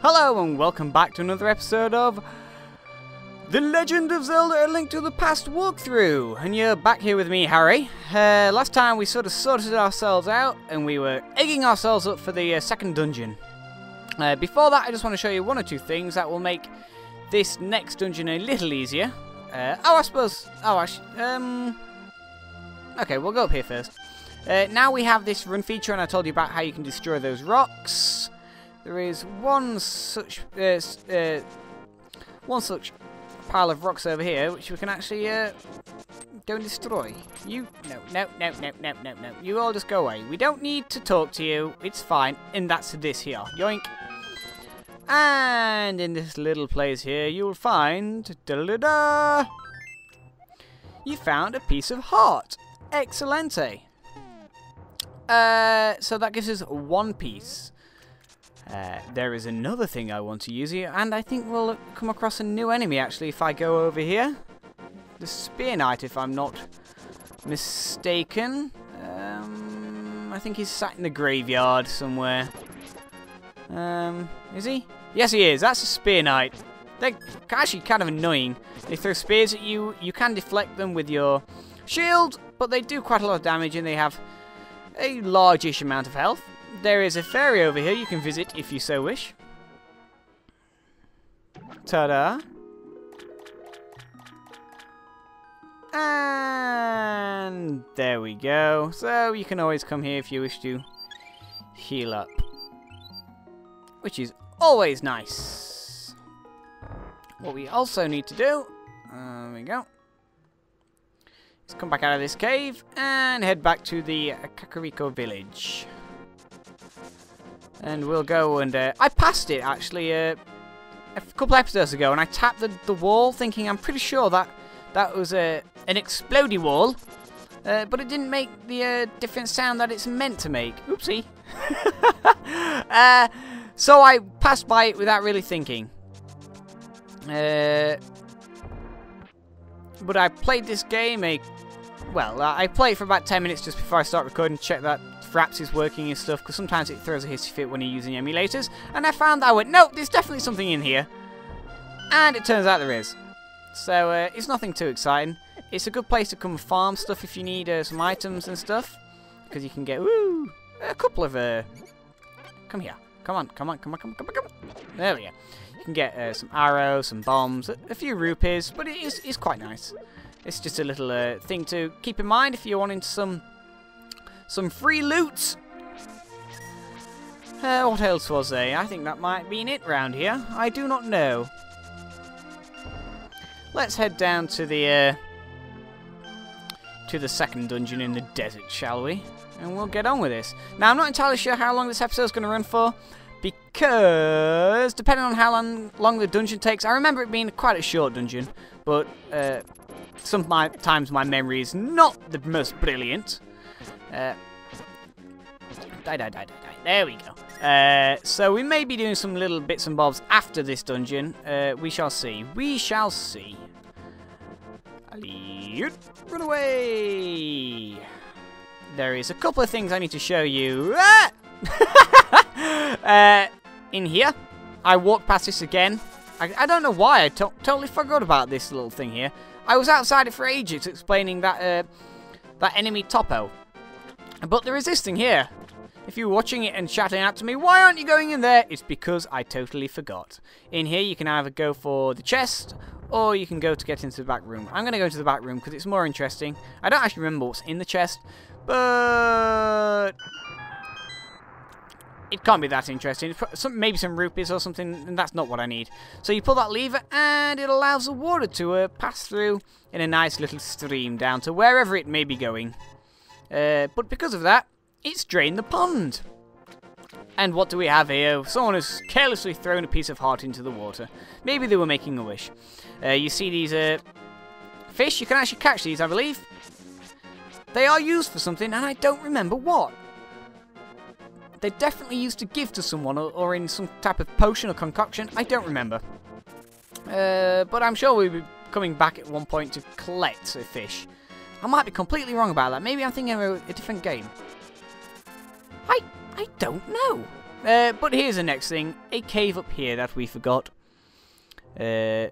Hello and welcome back to another episode of The Legend of Zelda: A Link to the Past walkthrough. And you're back here with me, Harry. Last time we sort of sorted ourselves out and we were egging ourselves up for the second dungeon. Before that, I just want to show you one or two things that will make this next dungeon a little easier. Okay, we'll go up here first. Now we have this run feature, and I told you about how you can destroy those rocks. There is one such pile of rocks over here, which we can actually go and destroy. No. You all just go away. We don't need to talk to you. It's fine. And that's this here. Yoink. And in this little place here, you will find... Da-da-da-da! You found a piece of heart. Excellente. So that gives us one piece. There is another thing I want to use here, and I think we'll come across a new enemy actually if I go over here. The Spear Knight, if I'm not mistaken. I think he's sat in the graveyard somewhere. Is he? Yes, he is. That's a Spear Knight. They're actually kind of annoying. They throw spears at you. You can deflect them with your shield, but they do quite a lot of damage, and they have a large-ish amount of health. There is a fairy over here you can visit if you so wish. Ta-da! And there we go. So you can always come here if you wish to heal up, which is always nice. What we also need to do, there we go, is come back out of this cave and head back to the Kakariko village. And we'll go and... I passed it, actually, a couple episodes ago, and I tapped the wall, thinking I'm pretty sure that was an explodey wall, but it didn't make the different sound that it's meant to make. Oopsie. So I passed by it without really thinking. But I played this game I played for about 10 minutes just before I start recording to check that Fraps is working and stuff, because sometimes it throws a hissy fit when you're using emulators, and I found that I went, no, there's definitely something in here, and it turns out there is. So it's nothing too exciting. It's a good place to come farm stuff if you need some items and stuff, because you can get a couple of come here, come on. There we go. You can get some arrows, some bombs, a few rupees, but it's quite nice. It's just a little thing to keep in mind if you're wanting some free loot. What else was there? I think that might be it round here. I do not know. Let's head down to the second dungeon in the desert, shall we? And we'll get on with this. Now, I'm not entirely sure how long this episode's going to run for, because depending on how long the dungeon takes, I remember it being quite a short dungeon, but sometimes my memory is not the most brilliant. Die. There we go. So we may be doing some little bits and bobs after this dungeon. We shall see. Run away! There is a couple of things I need to show you. In here, I walked past this again. I don't know why. I totally forgot about this little thing here. I was outside it for ages explaining that enemy Topo. But there is this thing here. If you're watching it and shouting out to me, why aren't you going in there? It's because I totally forgot. In here, you can either go for the chest, or you can go to get into the back room. I'm going to go into the back room because it's more interesting. I don't actually remember what's in the chest, but it can't be that interesting. Maybe some rupees or something, and that's not what I need. So you pull that lever, and it allows the water to pass through in a nice little stream down to wherever it may be going. But because of that, it's drained the pond. And what do we have here? Someone has carelessly thrown a piece of heart into the water. Maybe they were making a wish. You see these fish? You can actually catch these, I believe. They are used for something, and I don't remember what. They're definitely used to give to someone, or in some type of potion or concoction. I don't remember. But I'm sure we'll be coming back at one point to collect a fish. I might be completely wrong about that. Maybe I'm thinking of a different game. Hi! I don't know. But here's the next thing. A cave up here that we forgot. I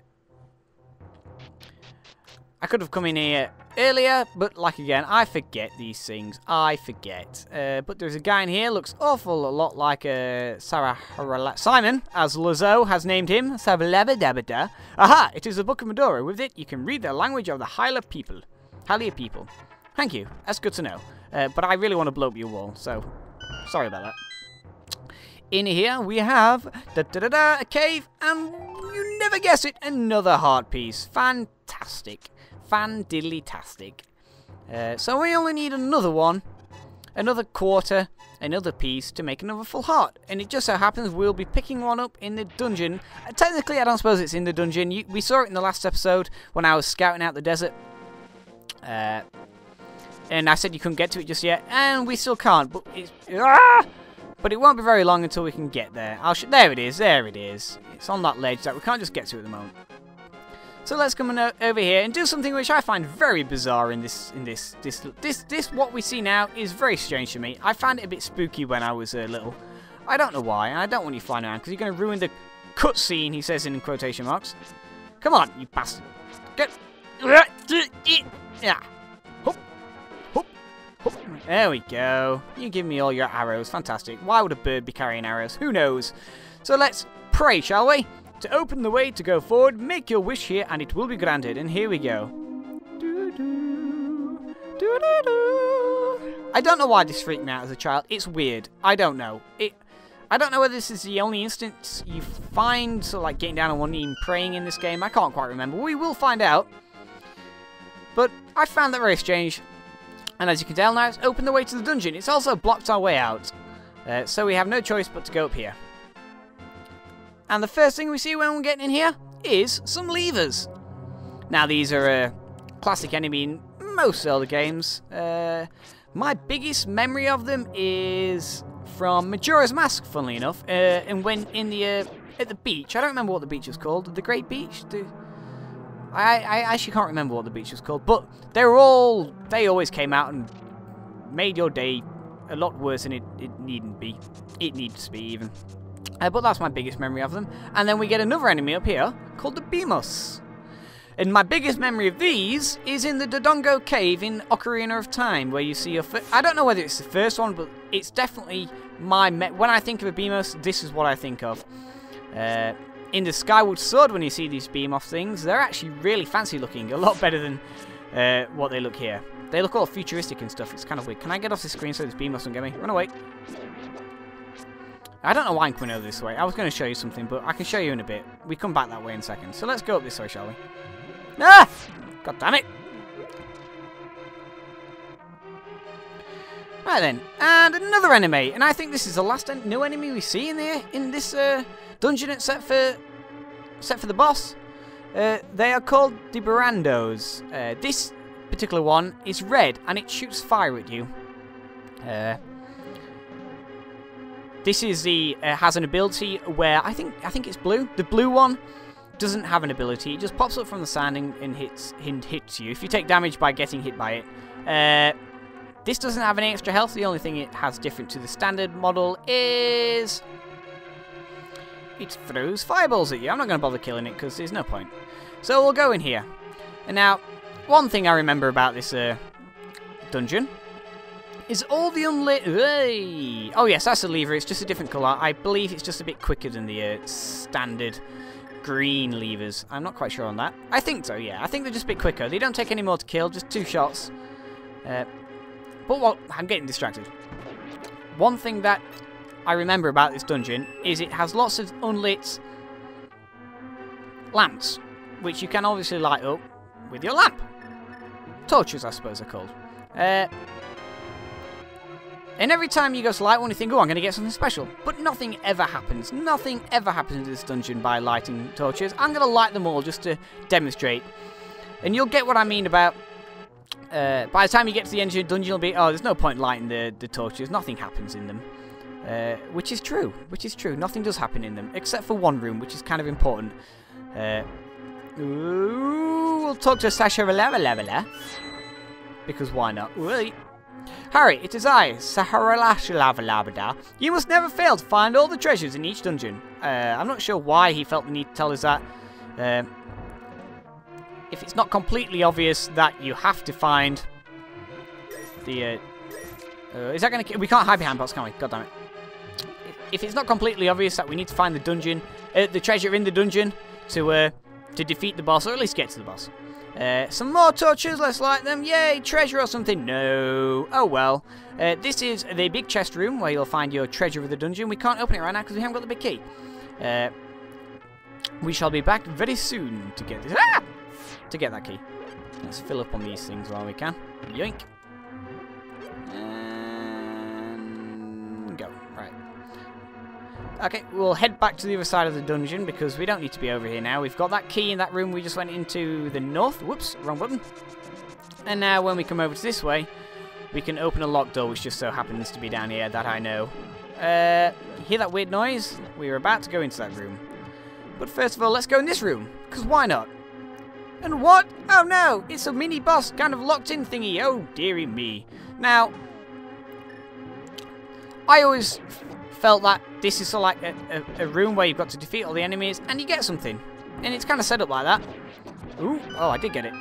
could have come in here earlier, but like again, I forget these things. I forget. But there's a guy in here, looks awful a lot like Simon, as Lazo has named him. Aha! It is the Book of Medora. With it, you can read the language of the Hylia people. Thank you. That's good to know. But I really want to blow up your wall, so sorry about that. In here we have a cave, and you never guess it, another heart piece. Fantastic. Fan-diddly-tastic. So we only need another one, another quarter, another piece to make another full heart. And it just so happens we'll be picking one up in the dungeon. Technically, I don't suppose it's in the dungeon. We saw it in the last episode when I was scouting out the desert. And I said you couldn't get to it just yet, and we still can't. But it won't be very long until we can get there. There it is. It's on that ledge that we can't just get to at the moment. So let's come over here and do something which I find very bizarre in this what we see now is very strange to me. I found it a bit spooky when I was little. I don't know why, and I don't want you flying around because you're going to ruin the cutscene, he says in quotation marks. Come on, you bastard. Get. Yeah. Hop. Hop. Hop. There we go. You give me all your arrows. Fantastic. Why would a bird be carrying arrows? Who knows? So let's pray, shall we? To open the way to go forward, make your wish here and it will be granted. And here we go. I don't know why this freaked me out as a child. It's weird. I don't know. I don't know whether this is the only instance you find, so like getting down on one knee and praying in this game. I can't quite remember. We will find out. But I found that very strange. And as you can tell now, it's opened the way to the dungeon. It's also blocked our way out. So we have no choice but to go up here. And the first thing we see when we're getting in here is some levers. Now these are a classic enemy in most Zelda games. My biggest memory of them is from Majora's Mask, funnily enough. And when at the beach, I don't remember what the beach was called. The Great Beach? I actually can't remember what the beach was called. But they always came out and made your day a lot worse than it needn't be. It needs to be even. But that's my biggest memory of them. And then we get another enemy up here called the Beamos. And my biggest memory of these is in the Dodongo Cave in Ocarina of Time, where you see your I don't know whether it's the first one, but it's definitely when I think of a Beamos, this is what I think of. In the Skyward Sword, when you see these Beamos things, they're actually really fancy looking, a lot better than what they look here. They look all futuristic and stuff. It's kind of weird. Can I get off the screen so this Beamos doesn't get me? Run away. I don't know why I'm coming over this way. I was going to show you something, but I can show you in a bit. We come back that way in a second. So let's go up this way, shall we? Ah! God damn it! Right then, and another enemy. And I think this is the last new enemy we see in this dungeon, except for the boss. They are called the Barandos. This particular one is red, and it shoots fire at you. This is has an ability where I think it's blue. The blue one doesn't have an ability. It just pops up from the sand and hits you. If you take damage by getting hit by it. This doesn't have any extra health. The only thing it has different to the standard model is it throws fireballs at you. I'm not going to bother killing it because there's no point. So we'll go in here. And now, one thing I remember about this dungeon is all the unlit... Oh yes, that's a lever. It's just a different colour. I believe it's just a bit quicker than the standard green levers. I'm not quite sure on that. I think so, yeah. I think they're just a bit quicker. They don't take any more to kill, just 2 shots. But what... I'm getting distracted. One thing that I remember about this dungeon is it has lots of unlit lamps, which you can obviously light up with your lamp. Torches, I suppose they're called. And every time you go to light one, you think, oh, I'm going to get something special. But nothing ever happens. Nothing ever happens in this dungeon by lighting torches. I'm going to light them all just to demonstrate. And you'll get what I mean about... by the time you get to the end of the dungeon, you'll be, oh, there's no point lighting the torches. Nothing happens in them. Which is true. Which is true. Nothing does happen in them. Except for one room, which is kind of important. We'll talk to Sasha Leveler. Because why not? Harry, it is I, Saharalashalavalabada. You must never fail to find all the treasures in each dungeon. I'm not sure why he felt the need to tell us that. If it's not completely obvious that you have to find the... is that going to... We can't hide behind bots, can we? God damn it. If it's not completely obvious that we need to find the dungeon, the treasure in the dungeon to defeat the boss, or at least get to the boss. Some more torches, let's light them. Yay, treasure or something. No. Oh well. This is the big chest room where you'll find your treasure of the dungeon. We can't open it right now because we haven't got the big key. We shall be back very soon to get this. Ah! To get that key. Let's fill up on these things while we can. Yoink. And go. Right. Okay, we'll head back to the other side of the dungeon because we don't need to be over here now. We've got that key in that room we just went into the north. Whoops, wrong button. And now when we come over to this way, we can open a locked door, which just so happens to be down here, that I know. Hear that weird noise? We are about to go into that room. But first of all, let's go in this room, because why not? And what? Oh no, it's a mini boss kind of locked in thingy. Oh dearie me. Now, I always felt that this is sort of like a room where you've got to defeat all the enemies and you get something. And it's kind of set up like that. Ooh, oh, I did get it.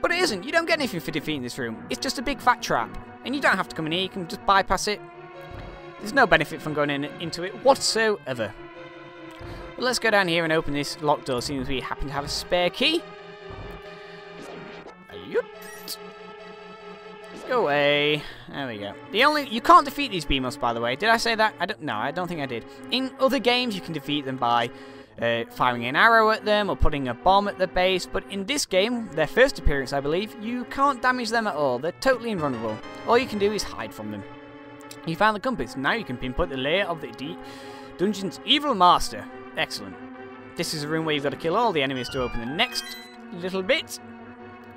But it isn't. You don't get anything for defeating this room. It's just a big fat trap. And you don't have to come in here. You can just bypass it. There's no benefit from going into it whatsoever. But let's go down here and open this locked door, seeing as we happen to have a spare key. Go away. There we go. You can't defeat these beamos, by the way. Did I say that? I don't think I did. In other games, you can defeat them by firing an arrow at them or putting a bomb at the base. But in this game, their first appearance, I believe, you can't damage them at all. They're totally invulnerable. All you can do is hide from them. You found the compass. Now you can pinpoint the lair of the dungeon's evil master. Excellent. This is a room where you've got to kill all the enemies to open the next little bit.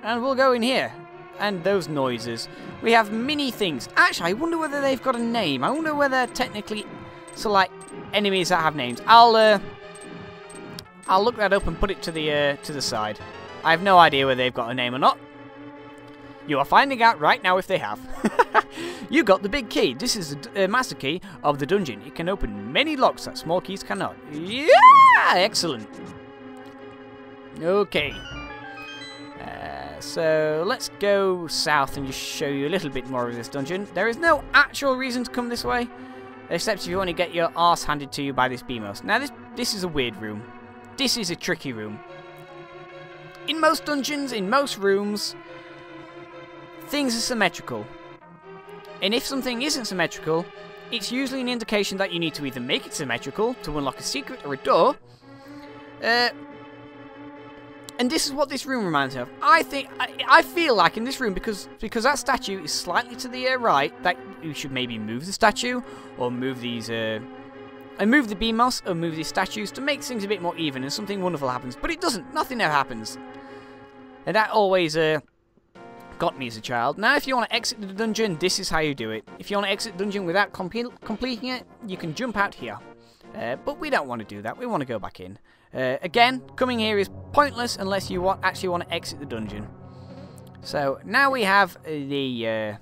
And we'll go in here. And those noises. We have mini things. Actually, I wonder whether they've got a name. I wonder whether technically, so like enemies that have names. I'll look that up and put it to the side. I have no idea whether they've got a name or not. You are finding out right now if they have. You got the big key. This is the master key of the dungeon. It can open many locks that small keys cannot. Yeah, excellent. Okay. So let's go south and just show you a little bit more of this dungeon. There is no actual reason to come this way, except if you want to get your arse handed to you by this beamos. Now this is a weird room. This is a tricky room. In most dungeons, in most rooms, things are symmetrical. And if something isn't symmetrical, it's usually an indication that you need to either make it symmetrical to unlock a secret or a door. And this is what this room reminds me of. I feel like in this room, because that statue is slightly to the right, that you should maybe move the statue, or move these, and move the beamos, or move these statues to make things a bit more even, and something wonderful happens. But it doesn't. Nothing ever happens. And that always got me as a child. Now, if you want to exit the dungeon, this is how you do it. If you want to exit the dungeon without completing it, you can jump out here. But we don't want to do that. We want to go back in. Again, coming here is pointless unless you actually want to exit the dungeon. So now we have the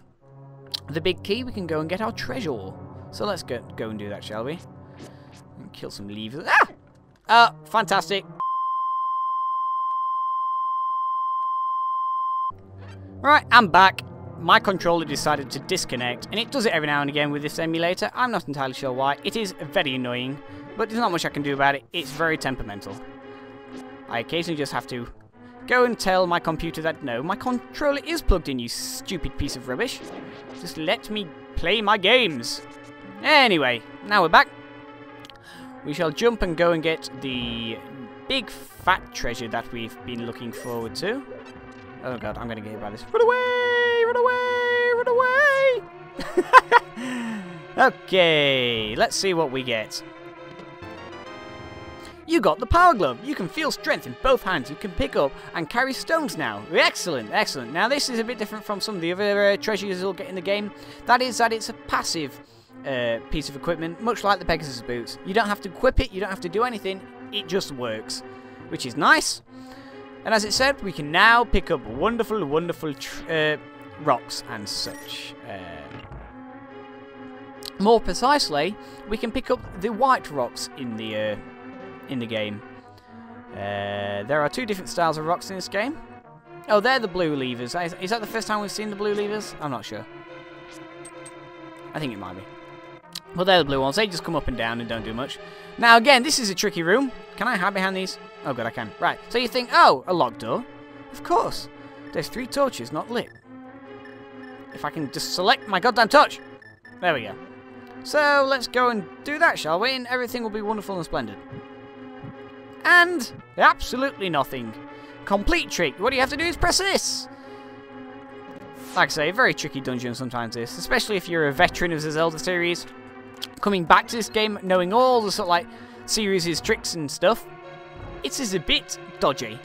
big key. We can go and get our treasure. So let's go and do that, shall we? And kill some levers. Ah! Fantastic. Right, I'm back. My controller decided to disconnect, and it does it every now and again with this emulator. I'm not entirely sure why. It is very annoying, but there's not much I can do about it. It's very temperamental. I occasionally just have to go and tell my computer that, no, my controller is plugged in, you stupid piece of rubbish. Just let me play my games. Anyway, now we're back. We shall jump and go and get the big fat treasure that we've been looking forward to. Oh god, I'm going to get hit by this. Run away! Run away! Run away! Okay, let's see what we get. You got the power glove. You can feel strength in both hands. You can pick up and carry stones now. Excellent, excellent. Now this is a bit different from some of the other treasures you'll get in the game. That is that it's a passive piece of equipment, much like the Pegasus boots. You don't have to equip it. You don't have to do anything. It just works, which is nice. And as it said, we can now pick up wonderful, wonderful rocks and such. More precisely, we can pick up the white rocks in the game. There are 2 different styles of rocks in this game. Oh, they're the blue levers. Is that the first time we've seen the blue levers? I'm not sure. I think it might be. Well, they're the blue ones. They just come up and down and don't do much. Now, again, this is a tricky room. Can I hide behind these? Oh, good, I can. Right. So you think, oh, a locked door? Of course. There's 3 torches not lit. If I can just select my goddamn torch. There we go. So, let's go and do that, shall we? And everything will be wonderful and splendid. And absolutely nothing. Complete trick. What you have to do is press this. Like I say, a very tricky dungeon sometimes this. Especially if you're a veteran of the Zelda series. Coming back to this game, knowing all the sort of like series' tricks and stuff. It is a bit dodgy.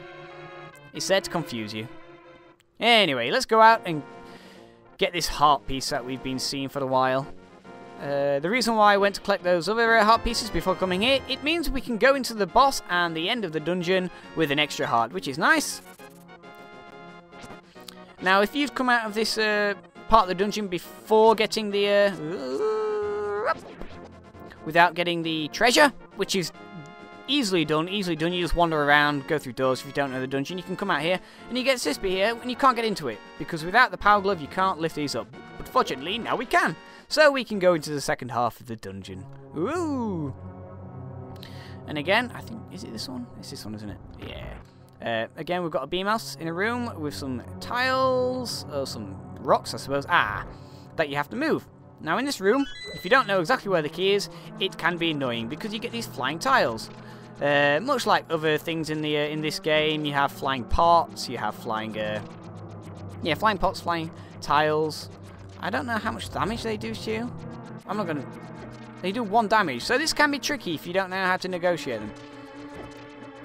It's there to confuse you. Anyway, let's go out and get this heart piece that we've been seeing for a while. The reason why I went to collect those other heart pieces before coming here, it means we can go into the boss and the end of the dungeon with an extra heart, which is nice. Now, if you've come out of this part of the dungeon before getting the... without getting the treasure, which is easily done. You just wander around, go through doors if you don't know the dungeon. You can come out here, and you get this bit here, and you can't get into it, because without the power glove, you can't lift these up. But fortunately, now we can. So we can go into the second half of the dungeon. Ooh! And again, I think, is it this one? It's this one, isn't it? Yeah. Again, we've got a beam house in a room with some tiles, or some rocks, I suppose. That you have to move. Now, in this room, if you don't know exactly where the key is, it can be annoying because you get these flying tiles. Much like other things in the in this game, you have flying pots, you have flying, flying pots, flying tiles. I don't know how much damage they do to you. I'm not gonna. They do 1 damage, so this can be tricky if you don't know how to negotiate them.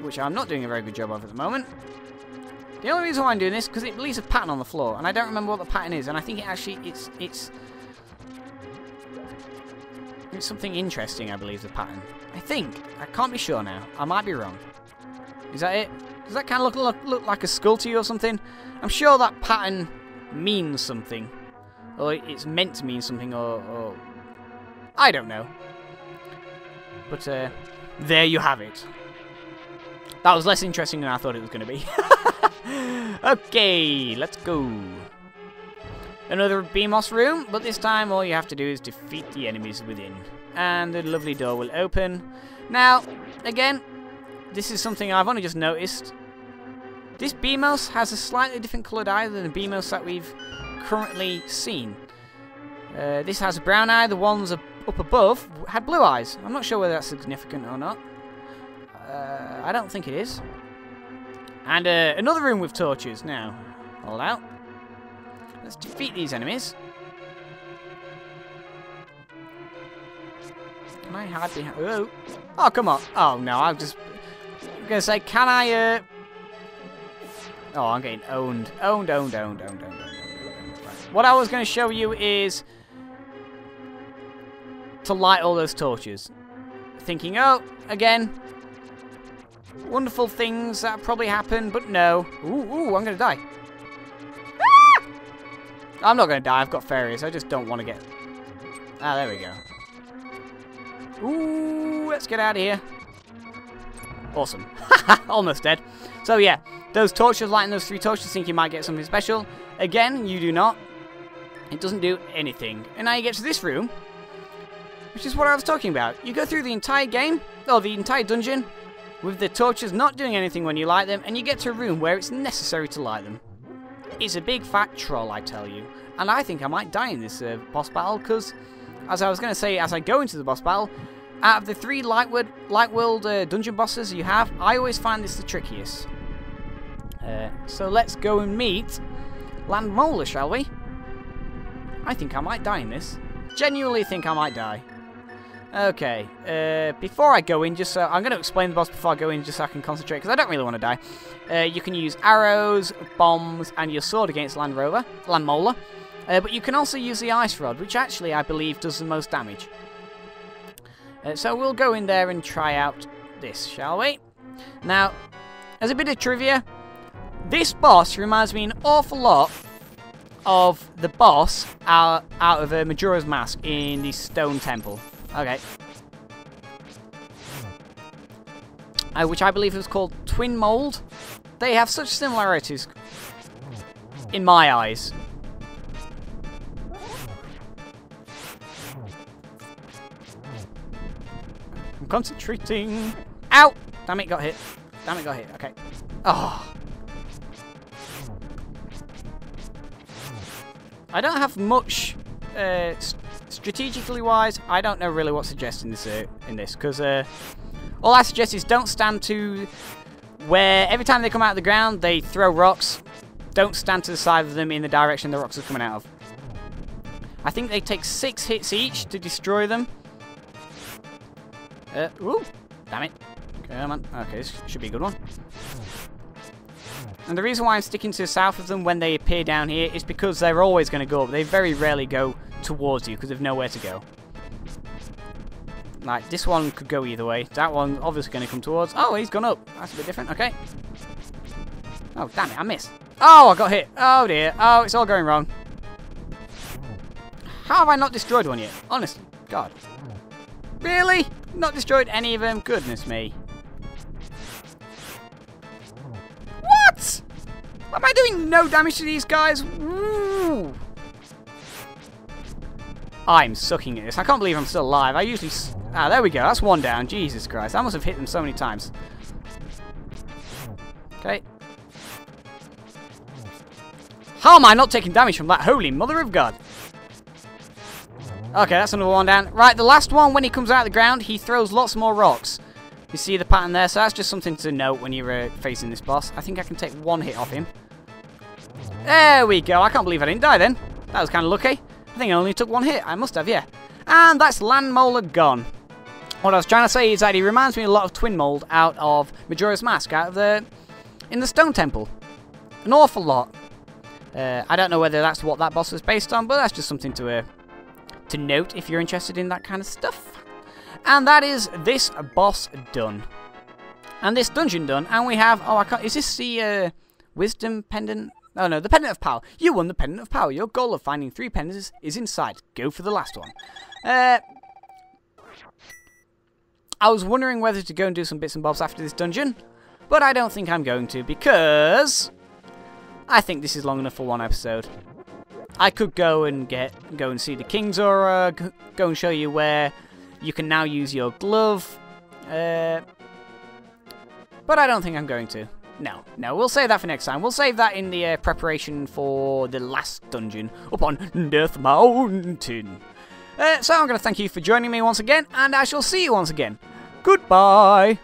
Which I'm not doing a very good job of at the moment. The only reason why I'm doing this is because it leaves a pattern on the floor, and I don't remember what the pattern is, and I think it actually it's something interesting. I believe the pattern. I think. I can't be sure now. I might be wrong. Is that it? Does that kind of look like a skull to you or something? I'm sure that pattern means something, or it's meant to mean something, or I don't know. But there you have it. That was less interesting than I thought it was going to be. Okay, let's go. Another BMOS room, but this time all you have to do is defeat the enemies within. And the lovely door will open. Now, again, this is something I've only just noticed. This BMOS has a slightly different coloured eye than the BMOS that we've currently seen. This has a brown eye, the ones up above had blue eyes. I'm not sure whether that's significant or not. I don't think it is. And another room with torches. Now, hold out. Let's defeat these enemies. Can I hide behind? Oh, come on. Oh, no, I'm going to say, can I... Oh, I'm getting owned. Owned. Right. What I was going to show you is to light all those torches. Thinking, oh, again, wonderful things that probably happen, but no. Ooh, I'm going to die. Ah! I'm not going to die. I've got fairies. I just don't want to get... Ah, there we go. Ooh, let's get out of here. Awesome. Almost dead. So, yeah, those torches, lighting those 3 torches, think you might get something special. Again, you do not. It doesn't do anything. And now you get to this room, which is what I was talking about. You go through the entire game, or the entire dungeon, with the torches not doing anything when you light them, and you get to a room where it's necessary to light them. It's a big fat troll, I tell you. And I think I might die in this boss battle, because, as I was going to say, as I go into the boss battle, out of the 3 light world dungeon bosses you have, I always find this the trickiest. So let's go and meet Land Molar, shall we? I think I might die in this. Genuinely think I might die. Okay, before I go in, just so I'm going to explain the boss before I go in, just so I can concentrate, because I don't really want to die. You can use arrows, bombs, and your sword against Land Molar. But you can also use the ice rod, which actually I believe does the most damage. So we'll go in there and try out this, shall we? Now, as a bit of trivia, this boss reminds me an awful lot of the boss out of Majora's Mask in the stone temple. Okay. Which I believe was called Twin Mold. They have such similarities in my eyes. I'm concentrating. Ow! Damn it, got hit. Damn it, got hit. Okay. Oh. I don't have much strategically wise. I don't know really what to suggest in this because all I suggest is don't stand to where every time they come out of the ground they throw rocks. Don't stand to the side of them in the direction the rocks are coming out of. I think they take 6 hits each to destroy them. Ooh, damn it. Come on. Okay, this should be a good one. And the reason why I'm sticking to the south of them when they appear down here is because they're always going to go up. They very rarely go towards you because they've nowhere to go. Like, this one could go either way. That one obviously going to come towards. Oh, he's gone up. That's a bit different. Okay. Oh, damn it. I missed. Oh, I got hit. Oh, dear. Oh, it's all going wrong. How have I not destroyed one yet? Honestly. God. Really? Not destroyed any of them? Goodness me. What? Am I doing no damage to these guys? Woo. I'm sucking at this. I can't believe I'm still alive. I usually... Ah, there we go. That's one down. Jesus Christ. I must have hit them so many times. Okay. How am I not taking damage from that? Holy Mother of God. Okay, that's another one down. Right, the last one, when he comes out of the ground, he throws lots more rocks. You see the pattern there? So that's just something to note when you're facing this boss. I think I can take 1 hit off him. There we go. I can't believe I didn't die then. That was kind of lucky. I think I only took 1 hit. I must have, yeah. And that's Land Molar gone. What I was trying to say is that he reminds me a lot of Twin Mold out of Majora's Mask, in the Stone Temple. An awful lot. I don't know whether that's what that boss was based on, but that's just something to note if you're interested in that kind of stuff. And that is this boss done. And this dungeon done. And we have... Oh, I can't... Is this the Wisdom Pendant? Oh, no. The Pendant of Power. You won the Pendant of Power. Your goal of finding 3 pendants is in sight. Go for the last one. I was wondering whether to go and do some bits and bobs after this dungeon. But I don't think I'm going to because... I think this is long enough for one episode. I could go and see the King's Aura, go and show you where you can now use your glove. But I don't think I'm going to. No, we'll save that for next time. We'll save that in the preparation for the last dungeon up on Death Mountain. So I'm going to thank you for joining me once again, and I shall see you once again. Goodbye!